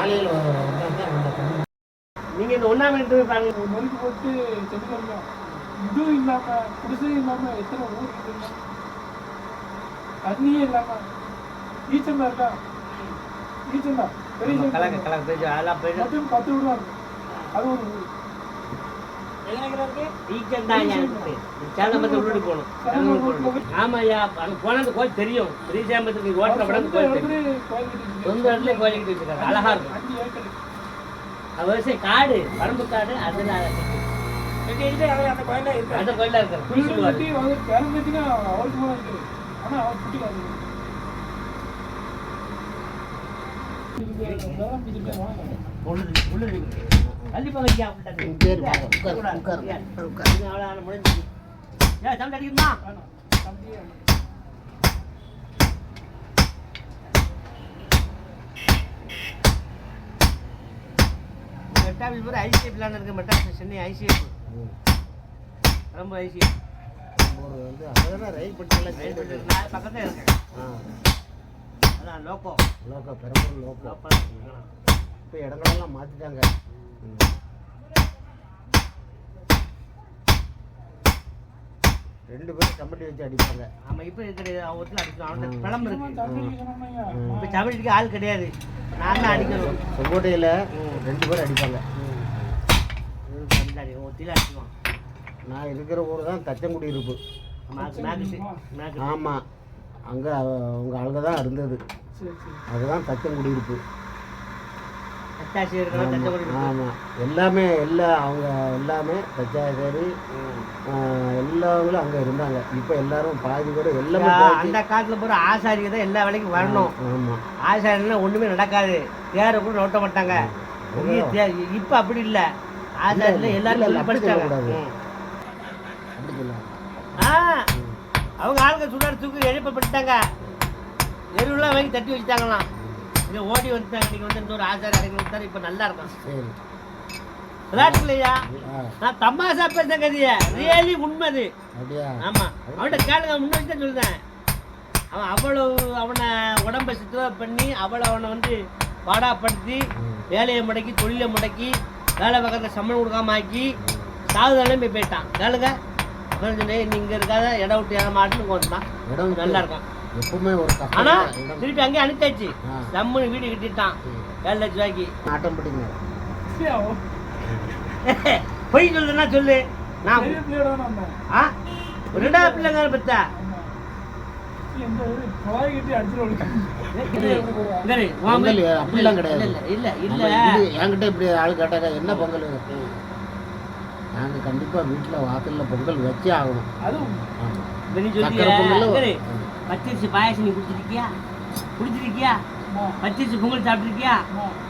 காலையில் நீங்கள் இந்த 1ஆம் மீட்டர் பாருங்க நொறுக்கு போட்டு செஞ்சுக்கலாம். இதுவும் இல்லாமல் குடிசையும் இல்லாமல் எத்தனை ஊர் இருக்குங்க. தண்ணியே இல்லாமல் ஈச்சந்தா இருக்கா? ஈச்சந்தா பெரிய அதெல்லாம் போயிட்டு 10 வீடு தான் இருக்கும். அது ஒரு ஊர். ஆமாய்யா அங்க போனது கோயில் தெரியும். ஸ்ரீசாம்பத்துக்கு ரோட்ல படம் கோயில் தெரியும். சொந்த இடத்துல கோயிலுக்கு வச்சிருக்காங்க. அழகா இருக்கும். அது விவசாயம் காடு, பரம்பு காடு. அதுல அந்த கோயிலா இருக்கு. கண்டிப்பா வைக்கியா முடிஞ்சு சண்டை அடிக்குமா? மெட்டாபிள் பேர் ஐசிஎஃப்லான இருக்கு. மெட்டாபிள் சென்னை ஐசிஎஃப் ரொம்ப ஐசிஎஃப் வந்து அதெல்லாம் ரயில் பட்டியெல்லாம் பக்கத்தில் இருக்கேன். அதான் லோக்கோ பெரம்பூர் லோக்கோ. இப்போ இடங்களெல்லாம் மாற்றிட்டாங்க. ரெண்டு பேரும் கம்பெனி வச்சு அடிப்பாங்க. ஆமாம் இப்போ கிடையாது. அவத்துல அடிக்கணும். அவன் பிளம்பு இருக்கு. இப்போ சபடிக்கு ஆள் கிடையாது. நான் தான் அடிக்கணும். செங்கோட்டையில் 2 பேர் அடிப்பாங்க. ஒத்தியில் அடிக்குவான். நான் இருக்கிற ஊர் தான் தச்சங்குடி இருப்பு. ஆமாம் அங்கே அவங்க ஆளுங்க தான் இருந்தது. அதுதான் தச்சங்குடி இருப்பு. ஆமாம் எல்லாமே அவங்க எல்லாமே தச்சாசேரி எல்லாவங்களும் அங்கே இருந்தாங்க. இப்போ எல்லாரும் பாதி பேர் எல்லாமே அந்த காலத்தில் போகிற ஆசாரிக்கு தான் எல்லா வேலைக்கும் வரணும். ஆமாம் ஆசாரின்னா ஒன்றுமே நடக்காது. தேரை கூட நோட்ட மாட்டாங்க. இப்போ அப்படி இல்லை. ஆசாரியில் எல்லாரும் படிச்சாங்க. அவங்க ஆளுங்க சுடார் தூக்கி எழுப்பப்பட்டாங்க. எருவெல்லாம் வாங்கி தட்டி வச்சுட்டாங்களாம். இங்கே ஓடி வந்துட்டாங்க. நீங்கள் வந்து இன்னொரு ஆசாரி அடைக்கணும் விட்டாரு. இப்போ நல்லா இருக்கும். விளையாட்டு இல்லையா? நான் தமாசா பேசுறேன் கதையை. ரியலி உண்மை அது. ஆமாம் அவன்கிட்ட கேளுங்க. முன்னாடி தான் சொல்லுறேன். அவன் அவ்வளவு அவனை உடம்பை சுத்தமாக பண்ணி அவனை வந்து பாடாப்படுத்தி வேலையை முடக்கி தொழிலை முடக்கி வேலை பக்கத்தில் சம்பளம் கொடுக்காம ஆக்கி சாகுதாலே போய் போயிட்டான். கேளுங்க நீ இங்கே இருக்காத இடம் விட்டு இடம் மாட்டுன்னு வந்துட்டான். இடம் நல்லா இருக்கும் எப்பவுமே ஒரு. ஆனா திருப்பி அங்கேயே அனுப்பிச்சாச்சு. நம்மனு வீடு கட்டிட்டான் 7 லட்சம் ரூபாய்க்கு. ஆட்டம் பிடிங்க. பொய் சொல்லுன்னா சொல்லு. நான் 2ஆவது பிள்ளைங்க பத்தா அப்படிலாம் கிடையாது. இல்ல இல்ல என்கிட்ட இப்படி ஆள் கேட்டாங்க என்ன பொங்கல். நாங்கள் கண்டிப்பா வீட்டில் வாசலில் பொங்கல் வச்சே ஆகணும். பச்சரிசி பாயாசம் நீ குடிச்சிருக்கியா? பச்சரிசி பொங்கல் சாப்பிட்ருக்கியா?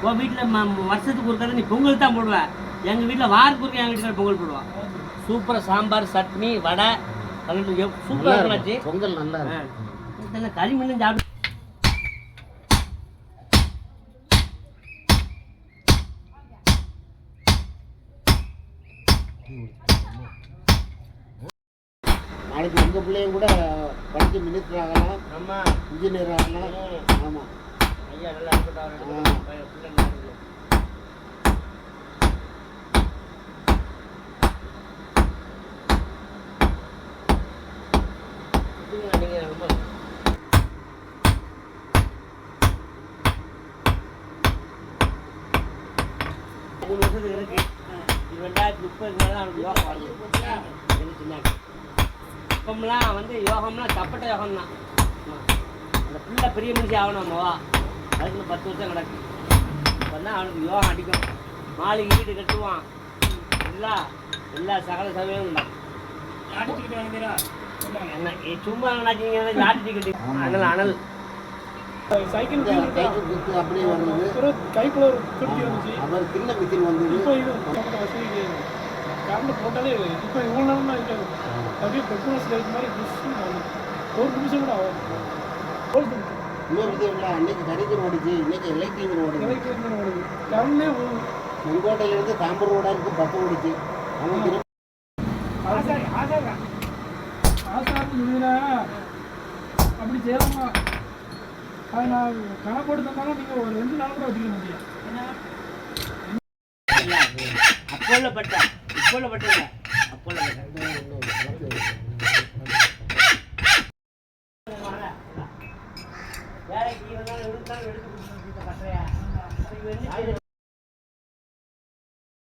உன் வீட்டில் வருஷத்துக்கு ஒரு கதை நீ பொங்கல் தான் போடுவேன். எங்கள் வீட்டில் வாரத்துக்கு ஒரு எங்கள் வீட்டில் பொங்கல் போடுவான். சூப்பராக சாம்பார் சட்னி வடை சூப்பராக இருந்துச்சு. பொங்கல் நல்லா இருக்கு. களிமண்ணும் சாப்பிட்டு நாளைக்கு உங்கள் பிள்ளையும் கூட படித்து மினிஸ்டர் ஆகலாம். ஆமாம் இன்ஜினியர் ஆகலாம். ஆமாம் ஐயா நல்லா இருக்கட்டும். நீங்கள் ரொம்ப 3 வருஷத்துக்கு இருக்கு. 2030 அவனுக்கு யோகம் வருது. இப்போம்லாம் வந்து யோகம்லாம் தப்பட்ட யோகம் தான். அந்த பிள்ளை பெரிய மனுஷி ஆகணும் அம்மாவா. அதுக்கு 10 வருஷம் கிடக்கு. இப்போ தான் அவனுக்கு யோகம் அடிக்கும். மாளிகை வீடு கட்டுவான். எல்லா சகல சமயம் தான். என்ன சும்மா நினைச்சிங்க லாட்டி கட்டி அனல் சைக்கிள் அப்படியே வந்தது. கைக்குள்ள ஒரு குட்டி வந்துச்சு. அவர் சின்ன மிஷின் வந்தது. இப்போ இது வசதி கரண்ட் போட்டாலே இப்போ இவ்வளோ நேரம் தான் இருக்காது. அப்படியே பெட்ரோல்ஸ் லைட் மாதிரி ஒரு நிமிஷம் கூட ஆகும். இன்னொரு விஷயம் இல்லை. அன்னைக்கு கடைக்கு ஓடிச்சு. இன்னைக்கு எல்ஐடிங்கிற ஓடுது. கரண்டே செங்கோட்டையிலேருந்து தாம்பூர் ரோடாக இருக்குது. பஸ் ஓடிச்சு. அவங்க ஆசாரி அப்படி செய்யலாமா? அது நான் கணக்கு தந்தாலும் நீங்கள் ஒரு 2 நாள் கூட வச்சுக்க முடியும். அப்போ உள்ள பட்டை இப்போ உள்ள பட்டை இல்லை அப்போ உள்ள பட்டை வேலைக்கு வந்தாலும் எடுத்து கொடுத்து பட்டறையா